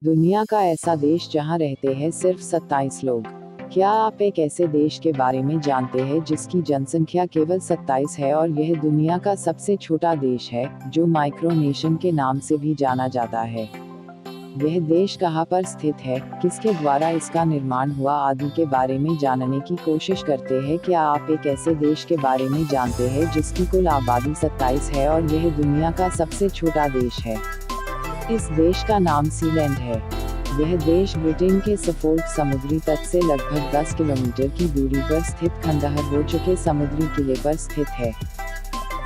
दुनिया का ऐसा देश जहां रहते हैं सिर्फ 27 लोग। क्या आप एक ऐसे देश के बारे में जानते हैं जिसकी जनसंख्या केवल 27 है और यह दुनिया का सबसे छोटा देश है, जो माइक्रोनेशन के नाम से भी जाना जाता है। यह देश कहां पर स्थित है, किसके द्वारा इसका निर्माण हुआ आदि के बारे में जानने की कोशिश करते हैं। क्या आप एक ऐसे देश के बारे में जानते हैं जिसकी कुल आबादी 27 है और यह दुनिया का सबसे छोटा देश है? इस देश का नाम सीलैंड है। यह देश ब्रिटेन के सफोल्क समुद्री तट से लगभग 10 किलोमीटर की दूरी पर स्थित खंडहर हो चुके समुद्री किले पर स्थित है।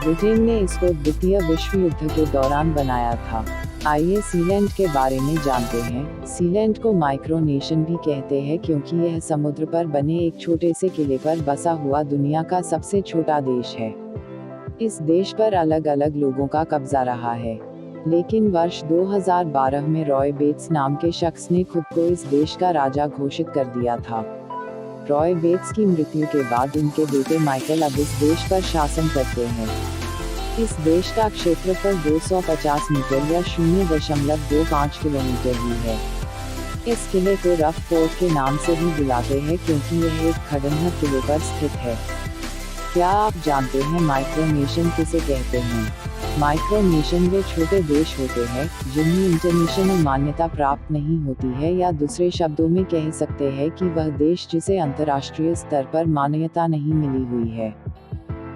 ब्रिटेन ने इसको द्वितीय विश्व युद्ध के दौरान बनाया था। आइए सीलैंड के बारे में जानते हैं। सीलैंड को माइक्रोनेशन भी कहते हैं क्योंकि यह समुद्र पर बने एक छोटे से किले पर बसा हुआ दुनिया का सबसे छोटा देश है। इस देश पर अलग अलग लोगों का कब्जा रहा है, लेकिन वर्ष 2012 में रॉय बेट्स नाम के शख्स ने खुद को इस देश का राजा घोषित कर दिया था। रॉय बेट्स की मृत्यु के बाद उनके बेटे माइकल अब इस देश पर शासन करते हैं। इस देश का क्षेत्रफल 250 मीटर या 0.25 किलोमीटर ही है। इस किले को रफ फोर्ट के नाम से भी बुलाते हैं क्योंकि यह एक खंडहर किले पर स्थित है। क्या आप जानते हैं माइक्रोनेशन किसे कहते हैं? माइक्रोनेशन वे छोटे देश होते हैं जिन्हें इंटरनेशनल मान्यता प्राप्त नहीं होती है, या दूसरे शब्दों में कह सकते हैं कि वह देश जिसे अंतर्राष्ट्रीय स्तर पर मान्यता नहीं मिली हुई है।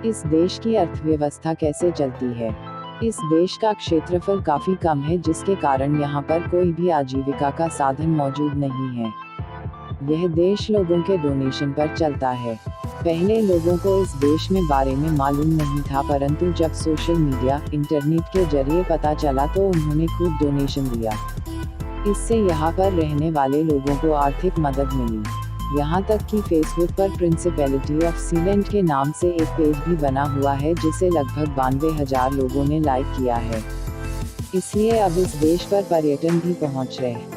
इस देश की अर्थव्यवस्था कैसे चलती है? इस देश का क्षेत्रफल काफी कम है, जिसके कारण यहाँ पर कोई भी आजीविका का साधन मौजूद नहीं है। यह देश लोगों के डोनेशन पर चलता है। पहले लोगों को इस देश में बारे में मालूम नहीं था, परंतु जब सोशल मीडिया, इंटरनेट के जरिए पता चला तो उन्होंने खुद डोनेशन दिया। इससे यहाँ पर रहने वाले लोगों को आर्थिक मदद मिली। यहाँ तक कि फेसबुक पर प्रिंसिपैलिटी ऑफ सीलैंड के नाम से एक पेज भी बना हुआ है जिसे लगभग 92,000 लोगों ने लाइक किया है। इसलिए अब इस देश पर पर्यटन भी पहुँच रहे हैं।